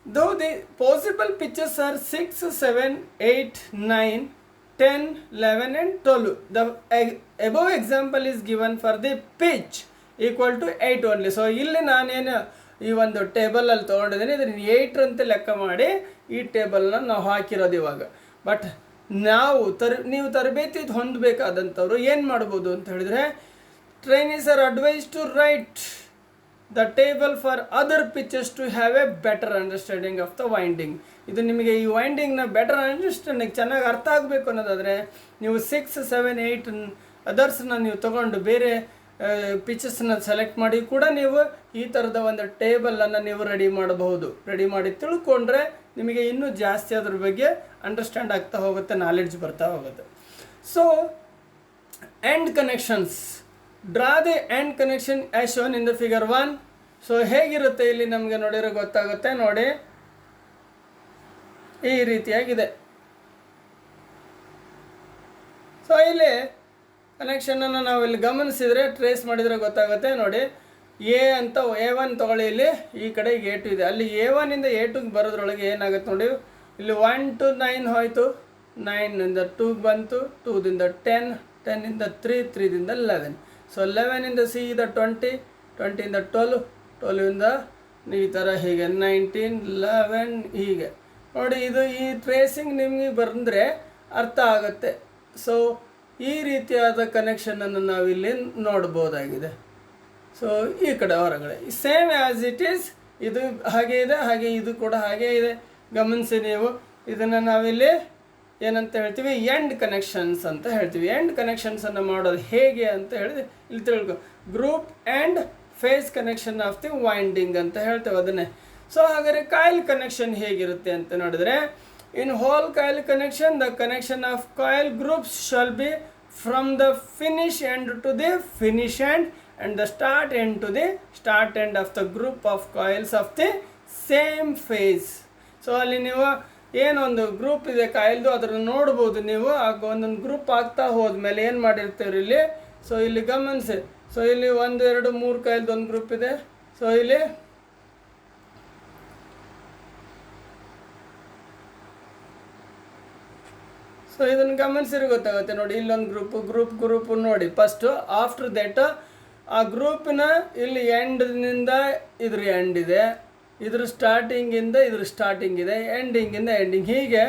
though the possible pitches are 6, 7, 8, 9, 10, 11 and 12. The above example is given for the pitch equal to 8 only. So ಇಲ್ಲಿ ನಾನೇನು ಈ ಒಂದು ಟೇಬಲಲ್ಲಿ ತೊಗೊಂಡಿದ್ದೀನಿ, ಇದನ್ನು 8 ಅಂತ ಲೆಕ್ಕ ಮಾಡಿ ಈ ಟೇಬಲ್ನ ನಾವು ಹಾಕಿರೋದು ಇವಾಗ. ಬಟ್ ನೀವು ತರಬೇತಿ ಹೊಂದಬೇಕಾದಂಥವ್ರು ಏನು ಮಾಡ್ಬೋದು ಅಂತ ಹೇಳಿದರೆ, trainees are advise to write the table for other pitches to have a better understanding of the winding. ಇದು ನಿಮಗೆ ಈ ವೈಂಡಿಂಗ್ನ ಬೆಟರ್ ಅಂಡರ್ಸ್ಟ್ಯಾಂಡಿಂಗ್ ಚೆನ್ನಾಗಿ ಅರ್ಥ ಆಗಬೇಕು ಅನ್ನೋದಾದರೆ ನೀವು 6, 7, 8 ಅದರ್ಸ್ನ ನೀವು ತೊಗೊಂಡು ಬೇರೆ ಪಿಚಸ್ನ ಸೆಲೆಕ್ಟ್ ಮಾಡಿ ಕೂಡ ನೀವು ಈ ಥರದ ಒಂದು ಟೇಬಲನ್ನು ನೀವು ರೆಡಿ ಮಾಡಬಹುದು. ರೆಡಿ ಮಾಡಿ ತಿಳ್ಕೊಂಡ್ರೆ ನಿಮಗೆ ಇನ್ನೂ ಜಾಸ್ತಿ ಅದ್ರ ಬಗ್ಗೆ ಅಂಡರ್ಸ್ಟ್ಯಾಂಡ್ ಆಗ್ತಾ ಹೋಗುತ್ತೆ, ನಾಲೆಡ್ಜ್ ಬರ್ತಾ ಹೋಗುತ್ತೆ. So end connections, draw the end connection as shown in the figure 1. So ಹೇಗಿರುತ್ತೆ ಇಲ್ಲಿ ನಮಗೆ ನೋಡಿರೋ ಗೊತ್ತಾಗುತ್ತೆ. ನೋಡಿ ಈ ರೀತಿಯಾಗಿದೆ. ಸೊ ಇಲ್ಲಿ ಕನೆಕ್ಷನನ್ನು ನಾವು ಇಲ್ಲಿ ಗಮನಿಸಿದರೆ ಟ್ರೇಸ್ ಮಾಡಿದರೆ ಗೊತ್ತಾಗುತ್ತೆ. ನೋಡಿ A1 ತೊಗೊಳ್ಳಿ, ಇಲ್ಲಿ ಈ ಕಡೆ A2 ಇದೆ. ಅಲ್ಲಿ A1ಇಂದ A2ಗೆ ಬರೋದ್ರೊಳಗೆ ಏನಾಗುತ್ತೆ ನೋಡಿ, ಇಲ್ಲಿ 1 to 9 ಹೋಯಿತು, 9ಇಂದ 2ಗೆ ಬಂತು, 2ದಿಂದ 10, 10ಇಂದ 3, 3ದಿಂದ 11. ಸೊ 11ಇಂದ ಸಿ ಇದ 20, 20ಇಂದ 12, 12ಇಂದ ಈ ಥರ ಹೀಗೆ 19, 11 ಹೀಗೆ ನೋಡಿ. ಇದು ಈ ಟ್ರೇಸಿಂಗ್ ನಿಮಗೆ ಬಂದರೆ ಅರ್ಥ ಆಗುತ್ತೆ. ಸೊ ಈ ರೀತಿಯಾದ ಕನೆಕ್ಷನನ್ನು ನಾವಿಲ್ಲಿ ನೋಡ್ಬೋದಾಗಿದೆ. ಸೊ ಈ ಕಡೆ ಹೊರಗಡೆ ಸೇಮ್ ಆ್ಯಸ್ ಇಟ್ ಈಸ್, ಇದು ಹಾಗೆ ಇದೆ, ಹಾಗೆ ಇದು ಕೂಡ ಹಾಗೇ ಇದೆ. ಗಮನಿಸಿ ನೀವು ಇದನ್ನು ನಾವಿಲ್ಲಿ ಏನಂತ ಹೇಳ್ತೀವಿ, ಎಂಡ್ ಕನೆಕ್ಷನ್ಸ್ ಅಂತ ಹೇಳ್ತೀವಿ. ಎಂಡ್ ಕನೆಕ್ಷನ್ಸನ್ನು ಮಾಡೋದು ಹೇಗೆ ಅಂತ ಹೇಳಿದ್ರೆ ಇಲ್ಲಿ ತಿಳ್ಕೊ, group and phase connection of the winding ಅಂತ ಹೇಳ್ತೇವೆ ಅದನ್ನೇ. ಸೊ ಹಾಗಾದರೆ ಕಾಯಿಲ್ ಕನೆಕ್ಷನ್ ಹೇಗಿರುತ್ತೆ ಅಂತ ನೋಡಿದ್ರೆ, in whole coil connection the connection of coil groups shall be from the finish end to the finish end and the start end to the start end of the group of coils of the same phase. So ಅಲ್ಲಿ ನೀವು ಏನೊಂದು group ಇದೆ ಕಾಯಿಲ್ದು, ಅದನ್ನು ನೋಡ್ಬೋದು ನೀವು. ಆಗ ಒಂದೊಂದು group ಆಗ್ತಾ ಹೋದ್ಮೇಲೆ ಏನು ಮಾಡಿರ್ತೀವಿ ಇಲ್ಲಿ, ಸೊ ಇಲ್ಲಿ ಗಮನಿಸಿ. ಸೊ ಇಲ್ಲಿ 1 2 3 ಕಾಯಿಲ್ದು ಒಂದು ಗ್ರೂಪ್ ಇದೆ. ಸೊ ಇಲ್ಲಿ ಸೊ ಇದನ್ನು ಗಮನಿಸಿದ್ರೆ ಗೊತ್ತಾಗುತ್ತೆ ನೋಡಿ, ಇಲ್ಲೊಂದು ಗ್ರೂಪ್ ನೋಡಿ ಫಸ್ಟು. ಆಫ್ಟರ್ ದಟ್ ಆ ಗ್ರೂಪಿನ ಇಲ್ಲಿ ಎಂಡ್ನಿಂದ ಇದ್ರ ಎಂಡ್ ಇದೆ, ಇದ್ರ ಸ್ಟಾರ್ಟಿಂಗಿಂದ ಇದ್ರ ಸ್ಟಾರ್ಟಿಂಗ್ ಇದೆ, ಎಂಡಿಂಗಿಂದ ಎಂಡಿಂಗ್. ಹೀಗೆ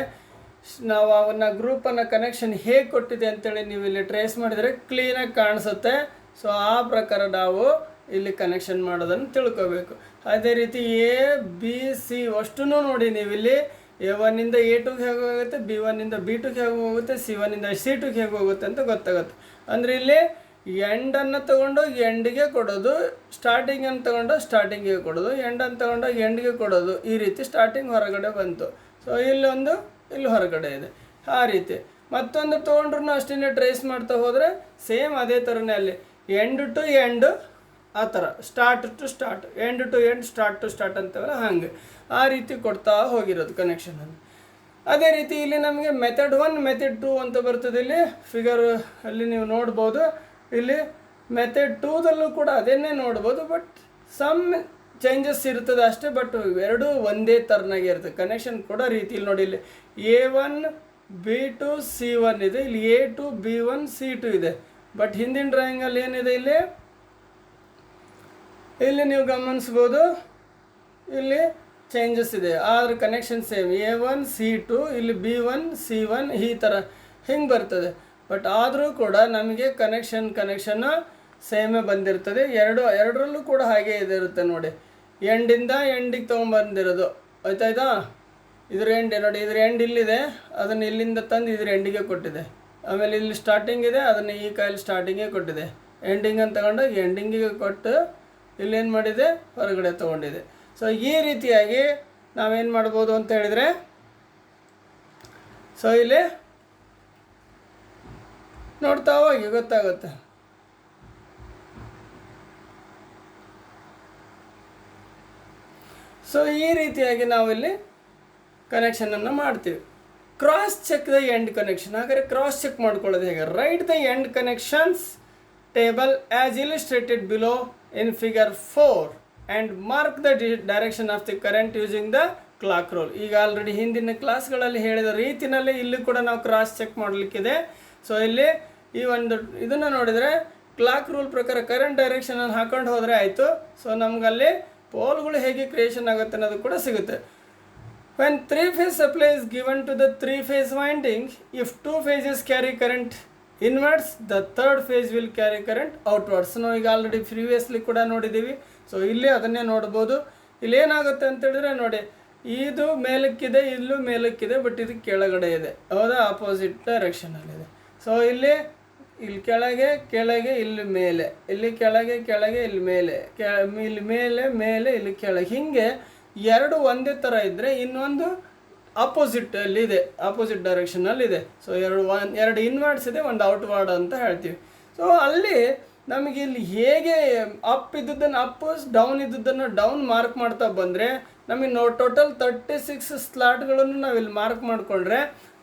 ನಾವು ಅವನ್ನ ಗ್ರೂಪನ್ನು ಕನೆಕ್ಷನ್ ಹೇಗೆ ಕೊಟ್ಟಿದೆ ಅಂತೇಳಿ ನೀವು ಇಲ್ಲಿ ಟ್ರೇಸ್ ಮಾಡಿದರೆ ಕ್ಲೀನಾಗಿ ಕಾಣಿಸುತ್ತೆ. ಸೊ ಆ ಪ್ರಕಾರ ನಾವು ಇಲ್ಲಿ ಕನೆಕ್ಷನ್ ಮಾಡೋದನ್ನು ತಿಳ್ಕೋಬೇಕು. ಅದೇ ರೀತಿ ABC ಅಷ್ಟೂ ನೋಡಿ, ನೀವು ಇಲ್ಲಿ A1 ಇಂದ A2ಗೆ ಹೇಗೆ ಹೋಗುತ್ತೆ, B1 ಇಂದ B2ಗೆ ಹೇಗೆ ಹೋಗುತ್ತೆ, C1 ಇಂದ C2ಗೆ ಹೇಗೆ ಹೋಗುತ್ತೆ ಅಂತ ಗೊತ್ತಾಗುತ್ತೆ. ಅಂದರೆ ಇಲ್ಲಿ ಎಂಡನ್ನು ತೊಗೊಂಡು ಎಂಡಿಗೆ ಕೊಡೋದು, ಸ್ಟಾರ್ಟಿಂಗನ್ನು ತೊಗೊಂಡು ಸ್ಟಾರ್ಟಿಂಗಿಗೆ ಕೊಡೋದು, ಎಂಡನ್ನು ತೊಗೊಂಡು ಎಂಡಿಗೆ ಕೊಡೋದು. ಈ ರೀತಿ ಸ್ಟಾರ್ಟಿಂಗ್ ಹೊರಗಡೆ ಬಂತು. ಸೊ ಇಲ್ಲೊಂದು ಇಲ್ಲಿ ಹೊರಗಡೆ ಇದೆ. ಆ ರೀತಿ ಮತ್ತೊಂದು ತೊಗೊಂಡ್ರು ಅಷ್ಟೇ ಟ್ರೇಸ್ ಮಾಡ್ತಾ ಹೋದರೆ ಸೇಮ್ ಅದೇ ಥರನೇ ಅಲ್ಲಿ ಎಂಡ್ ಟು ಎಂಡ್ ಆ ಥರ, start to start, end to end, start to start ಅಂತವಲ್ಲ ಹಾಗೆ ಆ ರೀತಿ ಕೊಡ್ತಾ ಹೋಗಿರೋದು ಕನೆಕ್ಷನನ್ನು. ಅದೇ ರೀತಿ ಇಲ್ಲಿ ನಮಗೆ ಮೆಥಡ್ 1 ಮೆಥಡ್ 2 ಅಂತ ಬರ್ತದೆ. ಇಲ್ಲಿ ಫಿಗರ್ ಅಲ್ಲಿ ನೀವು ನೋಡ್ಬೋದು. ಇಲ್ಲಿ ಮೆಥಡ್ 2ದಲ್ಲೂ ಕೂಡ ಅದನ್ನೇ ನೋಡ್ಬೋದು, ಬಟ್ ಸಮ್ ಚೇಂಜಸ್ ಇರ್ತದೆ ಅಷ್ಟೇ. ಬಟ್ ಎರಡೂ ಒಂದೇ ಥರನಾಗೆ ಇರ್ತದೆ ಕನೆಕ್ಷನ್ ಕೊಡೋ ರೀತಿಯಲ್ಲಿ. ನೋಡಿ ಇಲ್ಲಿ A1 B2 C1 ಇದೆ, ಇಲ್ಲಿ A2 B1 C2 ಇದೆ. ಬಟ್ ಹಿಂದಿನ ಡ್ರಾಯಿಂಗಲ್ಲಿ ಏನಿದೆ ಇಲ್ಲಿ ನೀವು ಗಮನಿಸ್ಬೋದು, ಇಲ್ಲಿ ಚೇಂಜಸ್ ಇದೆ, ಆದರೆ ಕನೆಕ್ಷನ್ ಸೇಮ್. A1 C2, ಇಲ್ಲಿ B1 C1 ಈ ಥರ ಹಿಂಗೆ ಬರ್ತದೆ. ಬಟ್ ಆದರೂ ಕೂಡ ನಮಗೆ ಕನೆಕ್ಷನ್ನು ಸೇಮೇ ಬಂದಿರ್ತದೆ. ಎರಡರಲ್ಲೂ ಕೂಡ ಹಾಗೆ ಇರುತ್ತೆ ನೋಡಿ. ಎಂಡಿಂದ ಎಂಡಿಗೆ ತೊಗೊಂಬಂದಿರೋದು ಆಯ್ತಾಯ್ತಾ. ಇದ್ರ ಎಂಡ್ ನೋಡಿ, ಇದ್ರ ಎಂಡ್ ಇಲ್ಲಿದೆ, ಅದನ್ನು ಇಲ್ಲಿಂದ ತಂದು ಇದ್ರ ಎಂಡಿಗೆ ಕೊಟ್ಟಿದೆ. ಆಮೇಲೆ ಇಲ್ಲಿ ಸ್ಟಾರ್ಟಿಂಗ್ ಇದೆ, ಅದನ್ನು ಈ ಕಾಯಿಲ್ ಸ್ಟಾರ್ಟಿಂಗಿಗೆ ಕೊಟ್ಟಿದೆ. ಎಂಡಿಂಗನ್ನು ತಗೊಂಡು ಎಂಡಿಂಗಿಗೆ ಕೊಟ್ಟು ಇಲ್ಲೇನು ಮಾಡಿದೆ, ಹೊರಗಡೆ ತೊಗೊಂಡಿದೆ. ಸೊ ಈ ರೀತಿಯಾಗಿ ನಾವೇನು ಮಾಡ್ಬೋದು ಅಂತ ಹೇಳಿದರೆ, ಸೊ ಇಲ್ಲಿ ನೋಡ್ತಾ ಹೋಗಿ ಗೊತ್ತಾಗುತ್ತೆ. ಸೊ ಈ ರೀತಿಯಾಗಿ ನಾವಿಲ್ಲಿ ಕನೆಕ್ಷನನ್ನು ಮಾಡ್ತೀವಿ. Cross check the end connection. ಹಾಗಾದರೆ ಕ್ರಾಸ್ ಚೆಕ್ ಮಾಡ್ಕೊಳ್ಳೋದು ಹೇಗೆ? Write the end connections table as illustrated below in figure 4 and mark the direction of the current using the clock rule. ಈಗ ಆಲ್ರೆಡಿ ಹಿಂದಿನ ಕ್ಲಾಸ್ಗಳಲ್ಲಿ ಹೇಳಿದ ರೀತಿಯಲ್ಲಿ ಇಲ್ಲಿ ಕೂಡ ನಾವು ಕ್ರಾಸ್ ಚೆಕ್ ಮಾಡಲಿಕ್ಕಿದೆ. ಸೊ ಇಲ್ಲಿ ಈ ಒಂದು ಇದನ್ನು ನೋಡಿದರೆ ಕ್ಲಾಕ್ ರೂಲ್ ಪ್ರಕಾರ ಕರೆಂಟ್ ಡೈರೆಕ್ಷನನ್ನು ಹಾಕೊಂಡು ಹೋದರೆ ಆಯಿತು. ಸೊ ನಮಗಲ್ಲಿ ಪೋಲ್ಗಳು ಹೇಗೆ ಕ್ರಿಯೇಷನ್ ಆಗುತ್ತೆ ಅನ್ನೋದು ಕೂಡ ಸಿಗುತ್ತೆ. When 3-phase supply is given to the 3-phase winding, if 2 phases carry current inwards, the third phase will carry current outwards. ನಾವು ಈಗ ಆಲ್ರೆಡಿ ಪ್ರೀವಿಯಸ್ಲಿ ಕೂಡ ನೋಡಿದ್ದೀವಿ. ಸೊ ಇಲ್ಲಿ ಅದನ್ನೇ ನೋಡ್ಬೋದು. ಇಲ್ಲಿ ಏನಾಗುತ್ತೆ ಅಂತ ಹೇಳಿದ್ರೆ ನೋಡಿ, ಇದು ಮೇಲಕ್ಕಿದೆ, ಇಲ್ಲೂ ಮೇಲಕ್ಕಿದೆ, ಬಟ್ ಇದು ಕೆಳಗಡೆ ಇದೆ, ಹೌದಾ, ಆಪೋಸಿಟ್ ಡೈರೆಕ್ಷನಲ್ಲಿದೆ. ಸೊ ಇಲ್ಲಿ ಕೆಳಗೆ, ಇಲ್ಲಿ ಮೇಲೆ, ಇಲ್ಲಿ ಕೆಳಗೆ, ಇಲ್ಲಿ ಮೇಲೆ, ಇಲ್ಲಿ ಮೇಲೆ, ಇಲ್ಲಿ ಕೆಳಗೆ, ಹೀಗೆ ಎರಡು ಒಂದೇ ಥರ ಇದ್ದರೆ ಇನ್ನೊಂದು ಆಪೋಸಿಟಲ್ಲಿದೆ, ಆಪೋಸಿಟ್ ಡೈರೆಕ್ಷನಲ್ಲಿದೆ. ಸೊ ಎರಡು ಇನ್ವರ್ಡ್ಸ್ ಇದೆ, ಒಂದು ಔಟ್ವರ್ಡ್ ಅಂತ ಹೇಳ್ತೀವಿ. ಸೊ ಅಲ್ಲಿ ನಮಗೆ ಇಲ್ಲಿ ಹೇಗೆ ಅಪ್ ಇದ್ದದ್ದನ್ನು ಅಪ್, ಡೌನ್ ಇದ್ದದ್ದನ್ನು ಡೌನ್ ಮಾರ್ಕ್ ಮಾಡ್ತಾ ಬಂದರೆ ನಮಗೆ ಟೋಟಲ್ 36 ಸ್ಲಾಟ್ಗಳನ್ನು ನಾವಿಲ್ಲಿ ಮಾರ್ಕ್ ಮಾಡಿಕೊಂಡ್ರೆ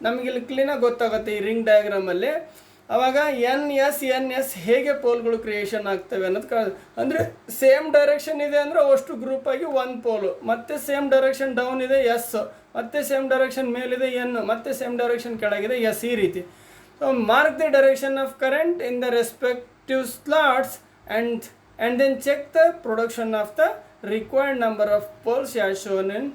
ನಮಗಿಲ್ಲಿ ಕ್ಲೀನಾಗಿ ಗೊತ್ತಾಗುತ್ತೆ ಈ ರಿಂಗ್ ಡಯಾಗ್ರಾಮಲ್ಲಿ. ಆವಾಗ NS ಹೇಗೆ ಪೋಲ್ಗಳು ಕ್ರಿಯೇಷನ್ ಆಗ್ತವೆ ಅನ್ನೋದು ಅಂದರೆ ಸೇಮ್ ಡೈರೆಕ್ಷನ್ ಇದೆ ಅಂದರೆ ಅಷ್ಟು ಗ್ರೂಪಾಗಿ ಒಂದು ಪೋಲು, ಮತ್ತು ಸೇಮ್ ಡೈರೆಕ್ಷನ್ ಡೌನ್ ಇದೆ S, ಮತ್ತು ಸೇಮ್ ಡೈರೆಕ್ಷನ್ ಮೇಲಿದೆ N, ಮತ್ತು ಸೇಮ್ ಡೈರೆಕ್ಷನ್ ಕೆಳಗಿದೆ S, ಈ ರೀತಿ. So mark the direction of current in the respective slots and then check the production of the required number of poles as shown in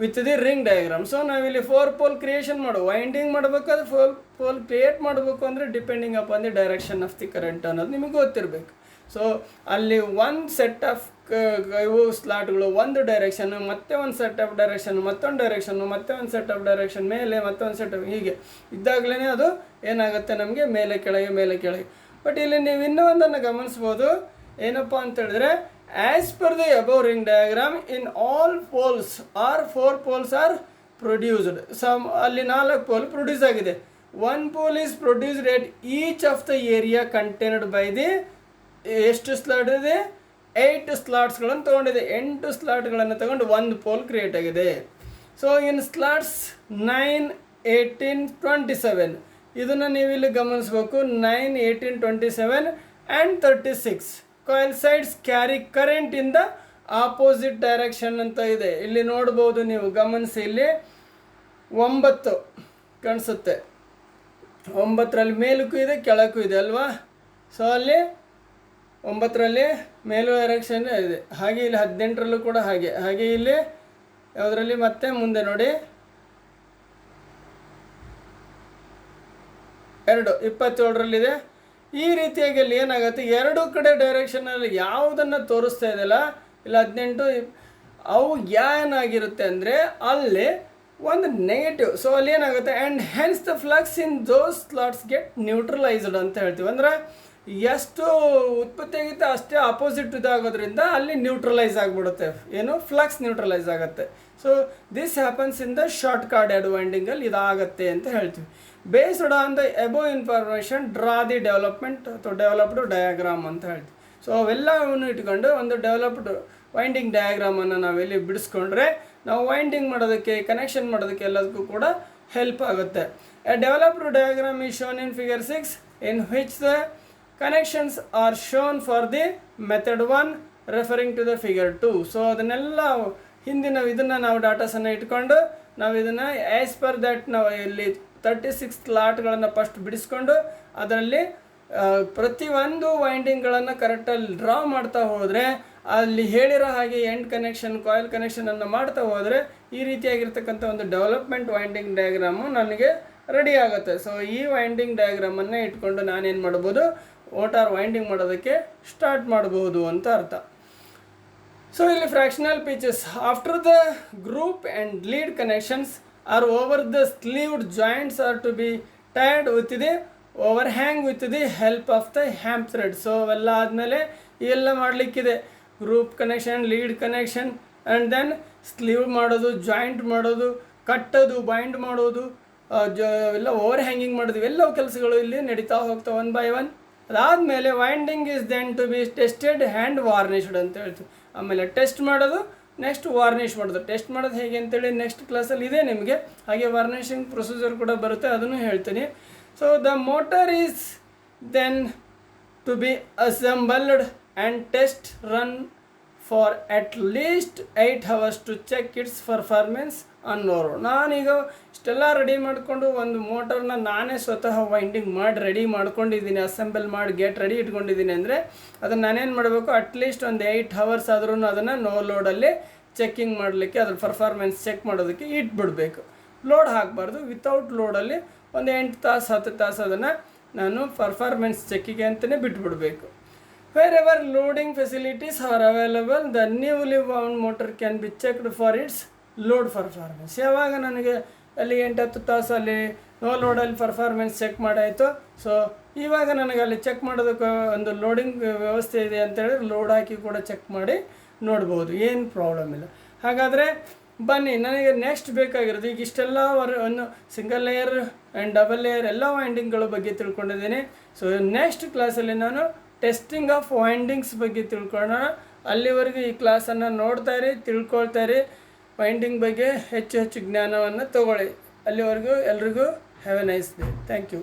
with the ring diagram. So ನಾವಿಲ್ಲಿ 4 pole creation winding ಮಾಡಬೇಕಾದ್ರೆ 4 pole create ಮಾಡಬೇಕು ಅಂದರೆ depending upon the direction of the current ಅನ್ನೋದು ನಿಮಗೆ ಗೊತ್ತಿರಬೇಕು. So ಅಲ್ಲಿ ಒಂದು set of ಇವು ಸ್ಲಾಟ್ಗಳು ಒಂದು ಡೈರೆಕ್ಷನ್, ಮತ್ತೆ ಒಂದು ಸೆಟ್ ಆಫ್ ಡೈರೆಕ್ಷನ್, ಮತ್ತೊಂದು ಡೈರೆಕ್ಷನ್ನು, ಮತ್ತೆ ಒಂದು ಸೆಟ್ ಆಫ್ ಡೈರೆಕ್ಷನ್, ಮೇಲೆ ಮತ್ತೊಂದು ಸೆಟ್ ಆಫ್, ಹೀಗೆ ಇದ್ದಾಗಲೇ ಅದು ಏನಾಗುತ್ತೆ ನಮಗೆ ಮೇಲೆ ಕೆಳಗೆ ಮೇಲೆ ಕೆಳಗೆ. ಬಟ್ ಇಲ್ಲಿ ನೀವು ಇನ್ನೂ ಒಂದನ್ನು ಗಮನಿಸ್ಬೋದು, ಏನಪ್ಪ ಅಂತ ಹೇಳಿದ್ರೆ, as per the above ring diagram in all poles are 4 poles are produced. ಅಲ್ಲಿ 4 ಪೋಲ್ ಪ್ರೊಡ್ಯೂಸ್ ಆಗಿದೆ. 1 pole is produced at each of the area contained by the, ಎಷ್ಟು ಸ್ಲಾಟ್ ಇದೆ, 8 ಸ್ಲಾಟ್ಸ್ಗಳನ್ನು ತೊಗೊಂಡಿದೆ. 8 ಸ್ಲಾಟ್ಗಳನ್ನು ತಗೊಂಡು 1 ಪೋಲ್ ಕ್ರಿಯೇಟ್ ಆಗಿದೆ. ಸೊ ಇನ್ ಸ್ಲಾಟ್ಸ್ 9, 18, 27 ಇದನ್ನು ನೀವು ಇಲ್ಲಿ ಗಮನಿಸಬೇಕು. 9, 18, 27 and 36 coincides carry current in the opposite direction ಅಂತ ಇದೆ. ಇಲ್ಲಿ ನೋಡ್ಬೋದು ನೀವು ಗಮನಿಸಿ, ಇಲ್ಲಿ 9 ಕಾಣಿಸುತ್ತೆ. 9ರಲ್ಲಿ ಮೇಲಕ್ಕೂ ಇದೆ ಕೆಳಕ್ಕೂ ಇದೆ ಅಲ್ವಾ. ಸೊ ಅಲ್ಲಿ 9ರಲ್ಲಿ ಮೇಲು ಡೈರೆಕ್ಷನ್ ಇದೆ, ಹಾಗೆ ಇಲ್ಲಿ 18ರಲ್ಲೂ ಕೂಡ ಹಾಗೆ ಇಲ್ಲಿ ಯಾವುದರಲ್ಲಿ ಮತ್ತೆ ಮುಂದೆ ನೋಡಿ 27ರಲ್ಲಿದೆ. ಈ ರೀತಿಯಾಗಿ ಅಲ್ಲಿ ಏನಾಗುತ್ತೆ, 2 ಕಡೆ ಡೈರೆಕ್ಷನಲ್ಲಿ ಯಾವುದನ್ನು ತೋರಿಸ್ತಾ ಇದೆಯಲ್ಲ, ಇಲ್ಲ 18 ಅವು ಏನಾಗಿರುತ್ತೆ ಅಂದರೆ ಅಲ್ಲಿ ಒಂದು ನೆಗೆಟಿವ್. ಸೊ ಅಲ್ಲಿ ಏನಾಗುತ್ತೆ, and hence the flux in those slots get neutralized ಅಂತ ಹೇಳ್ತೀವಿ. ಅಂದರೆ ಎಷ್ಟು ಉತ್ಪತ್ತಿ ಆಗುತ್ತೆ ಅಷ್ಟೇ ಆಪೋಸಿಟ್ ಇದಾಗೋದ್ರಿಂದ ಅಲ್ಲಿ ನ್ಯೂಟ್ರಲೈಸ್ ಆಗಿಬಿಡುತ್ತೆ, ಏನು ಫ್ಲಕ್ಸ್ ನ್ಯೂಟ್ರಲೈಸ್ ಆಗುತ್ತೆ. So this happens in the short chorded ವೈಂಡಿಂಗಲ್ಲಿ ಇದಾಗತ್ತೆ ಅಂತ ಹೇಳ್ತೀವಿ. Based on the above information draw the development ಅಥವಾ ಡೆವಲಪ್ಡ್ ಡಯಾಗ್ರಾಮ್ ಅಂತ ಹೇಳ್ತೀವಿ. ಸೊ ಅವೆಲ್ಲವನ್ನು ಇಟ್ಕೊಂಡು ಒಂದು ಡೆವಲಪ್ಡ್ ವೈಂಡಿಂಗ್ ಡಯಾಗ್ರಾಮನ್ನು ನಾವೆಲ್ಲಿ ಬಿಡಿಸ್ಕೊಂಡ್ರೆ ನಾವು ವೈಂಡಿಂಗ್ ಮಾಡೋದಕ್ಕೆ, ಕನೆಕ್ಷನ್ ಮಾಡೋದಕ್ಕೆ ಎಲ್ಲದಕ್ಕೂ ಕೂಡ ಹೆಲ್ಪ್ ಆಗುತ್ತೆ. A developed diagram is shown in figure 6 in which the connections are shown for the method 1 referring to the figure 2. So ಅದನ್ನೆಲ್ಲ ಹಿಂದಿನ ಇದನ್ನು ನಾವು ಡಾಟಾಸನ್ನು ಇಟ್ಕೊಂಡು ನಾವು ಇದನ್ನು ಆ್ಯಸ್ ಪರ್ ದ್ಯಾಟ್ ನಾವು ಇಲ್ಲಿ 36 ಸ್ಲಾಟ್ಗಳನ್ನು ಫಸ್ಟ್ ಬಿಡಿಸ್ಕೊಂಡು ಅದರಲ್ಲಿ ಪ್ರತಿಯೊಂದು ವೈಂಡಿಂಗ್ಗಳನ್ನು ಕರೆಕ್ಟಾಗಿ ಡ್ರಾ ಮಾಡ್ತಾ ಹೋದರೆ, ಅಲ್ಲಿ ಹೇಳಿರೋ ಹಾಗೆ ಎಂಡ್ ಕನೆಕ್ಷನ್, ಕಾಯಿಲ್ ಕನೆಕ್ಷನನ್ನು ಮಾಡ್ತಾ ಹೋದರೆ ಈ ರೀತಿಯಾಗಿರ್ತಕ್ಕಂಥ ಒಂದು ಡೆವಲಪ್ಮೆಂಟ್ ವೈಂಡಿಂಗ್ ಡಯಾಗ್ರಾಮು ನನಗೆ ರೆಡಿ ಆಗುತ್ತೆ. ಸೊ ಈ ವೈಂಡಿಂಗ್ ಡಯಾಗ್ರಾಮನ್ನೇ ಇಟ್ಕೊಂಡು ನಾನೇನು ಮಾಡ್ಬೋದು, ಮೋಟಾರ್ ವೈಂಡಿಂಗ್ ಮಾಡೋದಕ್ಕೆ ಸ್ಟಾರ್ಟ್ ಮಾಡಬಹುದು ಅಂತ ಅರ್ಥ. ಸೊ ಇಲ್ಲಿ fractional pitches after the group and lead connections are over the sleeved joints are to be tied with the overhang with the help of the hemp thread. So ಅವೆಲ್ಲ ಆದಮೇಲೆ ಇವೆಲ್ಲ ಮಾಡಲಿಕ್ಕಿದೆ, group connection, lead connection, and then sleeve ಮಾಡೋದು, joint ಮಾಡೋದು, ಕಟ್ಟೋದು, bind ಮಾಡೋದು, ಎಲ್ಲ over hanging ಮಾಡೋದು, ಇವೆಲ್ಲವೂ ಕೆಲಸಗಳು ಇಲ್ಲಿ ನಡೀತಾ ಹೋಗ್ತಾವೆ 1 by 1. ಅದಾದಮೇಲೆ winding is then to be tested and varnished ಅಂತ ಹೇಳ್ತೀವಿ. ಆಮೇಲೆ ಟೆಸ್ಟ್ ಮಾಡೋದು, ನೆಕ್ಸ್ಟ್ ವಾರ್ನಿಷ್ ಮಾಡೋದು. ಟೆಸ್ಟ್ ಮಾಡೋದು ಹೇಗೆ ಅಂತೇಳಿ ನೆಕ್ಸ್ಟ್ ಕ್ಲಾಸಲ್ಲಿ ಇದೆ ನಿಮಗೆ, ಹಾಗೆ ವಾರ್ನಿಷಿಂಗ್ ಪ್ರೊಸೀಜರ್ ಕೂಡ ಬರುತ್ತೆ, ಅದನ್ನು ಹೇಳ್ತೀನಿ. So the motor is then to be assembled and test run for at least 8 hours to check its performance on road. ನಾನೀಗ ಇಷ್ಟೆಲ್ಲ ರೆಡಿ ಮಾಡಿಕೊಂಡು ಒಂದು ಮೋಟರ್ನ ನಾನೇ ಸ್ವತಃ ವೈಂಡಿಂಗ್ ಮಾಡಿ ರೆಡಿ ಮಾಡ್ಕೊಂಡಿದ್ದೀನಿ, ಅಸೆಂಬಲ್ ಮಾಡಿ ಗೇಟ್ ರೆಡಿ ಇಟ್ಕೊಂಡಿದ್ದೀನಿ ಅಂದರೆ ಅದನ್ನು ನಾನೇನು ಮಾಡಬೇಕು, ಅಟ್ಲೀಸ್ಟ್ ಒಂದು 8 hours ಆದ್ರೂ ಅದನ್ನು ನೋ ಲೋಡಲ್ಲಿ ಚೆಕ್ಕಿಂಗ್ ಮಾಡಲಿಕ್ಕೆ, ಅದ್ರ ಪರ್ಫಾರ್ಮೆನ್ಸ್ ಚೆಕ್ ಮಾಡೋದಕ್ಕೆ ಇಟ್ಬಿಡಬೇಕು. ಲೋಡ್ ಹಾಕಬಾರ್ದು. ವಿತೌಟ್ ಲೋಡಲ್ಲಿ ಒಂದು 8 ತಾಸು 10 ತಾಸು ಅದನ್ನು ನಾನು ಪರ್ಫಾರ್ಮೆನ್ಸ್ ಚೆಕ್ಕಿಗೆ ಅಂತಲೇ ಬಿಟ್ಬಿಡಬೇಕು. Wherever loading facilities are available, the newly wound motor can be checked for its load performance. ಯಾವಾಗ ನನಗೆ ಅಲ್ಲಿ 8-10 ತಾಸು ಅಲ್ಲಿ ನೋ ಲೋಡಲ್ಲಿ ಪರ್ಫಾರ್ಮೆನ್ಸ್ ಚೆಕ್ ಮಾಡಾಯಿತು, ಸೊ ಇವಾಗ ನನಗೆ ಅಲ್ಲಿ ಚೆಕ್ ಮಾಡೋದಕ್ಕೆ ಒಂದು ಲೋಡಿಂಗ್ ವ್ಯವಸ್ಥೆ ಇದೆ ಅಂತೇಳಿ ಲೋಡ್ ಹಾಕಿ ಕೂಡ ಚೆಕ್ ಮಾಡಿ ನೋಡ್ಬೋದು, ಏನು ಪ್ರಾಬ್ಲಮ್ ಇಲ್ಲ. ಹಾಗಾದರೆ ಬನ್ನಿ, ನನಗೆ ನೆಕ್ಸ್ಟ್ ಬೇಕಾಗಿರೋದು ಈಗ ಇಷ್ಟೆಲ್ಲ ಒಂದು single layer and double layer ಎಲ್ಲ ವೈಂಡಿಂಗ್ಗಳ ಬಗ್ಗೆ ತಿಳ್ಕೊಂಡಿದ್ದೀನಿ. ಸೊ ನೆಕ್ಸ್ಟ್ ಕ್ಲಾಸಲ್ಲಿ ನಾನು ಟೆಸ್ಟಿಂಗ್ ಆಫ್ ವೈಂಡಿಂಗ್ಸ್ ಬಗ್ಗೆ ತಿಳ್ಕೊಳ್ಳೋಣ. ಅಲ್ಲಿವರೆಗೂ ಈ ಕ್ಲಾಸನ್ನು ನೋಡ್ತಾ ಇರಿ, ತಿಳ್ಕೊಳ್ತಾ ಇರಿ, ವೈಂಡಿಂಗ್ ಬಗ್ಗೆ ಹೆಚ್ಚು ಜ್ಞಾನವನ್ನು ತಗೊಳ್ಳಿ. ಅಲ್ಲಿವರೆಗೂ ಎಲ್ರಿಗೂ have a nice day. Thank you.